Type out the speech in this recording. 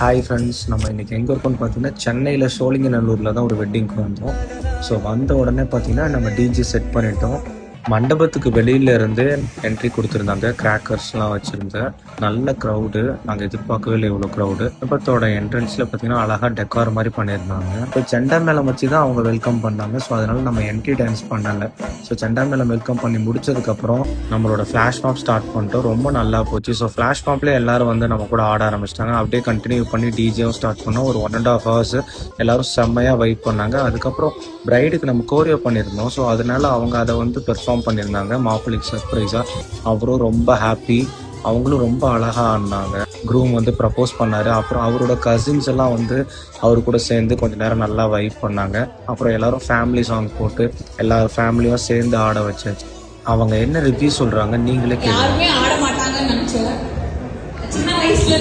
Hi friends, நம்ம இன்றைக்கி எங்கே இருக்கோம்னு பார்த்தீங்கன்னா சென்னையில் சோழிங்கநல்லூரில் தான் ஒரு வெட்டிங்க்கு வந்தோம். ஸோ வந்த உடனே பார்த்தீங்கன்னா நம்ம டிஜே செட் பண்ணிட்டோம். மண்டபத்துக்கு வெளியில இருந்து என்ட்ரி கொடுத்துருந்தாங்க. கிராக்கர்ஸ்லாம் வச்சுருந்தேன். நல்ல க்ரௌடு. நாங்கள் எதிர்பார்க்கவே இல்லை இவ்வளோ க்ரௌடு. மண்டபத்தோட என்ட்ரன்ஸில் பார்த்தீங்கன்னா அழகாக டெக்கார் மாதிரி பண்ணியிருந்தாங்க. இப்போ செண்டா மேளம் வச்சு தான் அவங்க வெல்கம் பண்ணாங்க. ஸோ அதனால் நம்ம என்ட்ரி டான்ஸ் பண்ணலை. ஸோ செண்டா மேளம் வெல்கம் பண்ணி முடிச்சதுக்கப்புறம் நம்மளோட ஃப்ளாஷ் மாப் ஸ்டார்ட் பண்ணிட்டோம். ரொம்ப நல்லா போச்சு. ஸோ ஃப்ளாஷ் மாப்லேயே எல்லாரும் வந்து நம்ம கூட ஆட ஆரம்பிச்சிட்டாங்க. அப்படியே கண்டினியூ பண்ணி டிஜேவும் ஸ்டார்ட் பண்ணோம். ஒரு 1.5 hours எல்லாரும் செம்மையாக வைப் பண்ணாங்க. அதுக்கப்புறம் பிரைடுக்கு நம்ம கோரியோ பண்ணியிருந்தோம். ஸோ அதனால அவங்க அதை வந்து பெர்ஃபார்ம் பண்ணியிருந்தாங்க மாப்பிள்ளைக்கு சர்ப்ரைஸாக. அவரும் ரொம்ப ஹாப்பி. அவங்களும் ரொம்ப அழகாக ஆடினாங்க. க்ரூம் வந்து ப்ரப்போஸ் பண்ணார். அப்புறம் அவரோட கசின்ஸ் எல்லாம் வந்து அவர் கூட சேர்ந்து கொஞ்சம் நேரம் நல்லா வைப் பண்ணாங்க. அப்புறம் எல்லாரும் ஃபேமிலி சாங் போட்டு எல்லாரும் ஃபேமிலியும் சேர்ந்து ஆட வச்சாச்சு. அவங்க என்ன ரிவ்யூ சொல்கிறாங்க நீங்களே கேளுங்க. யாருமே ஆட மாட்டாங்கன்னு நினச்சோம். சின்ன வயசுல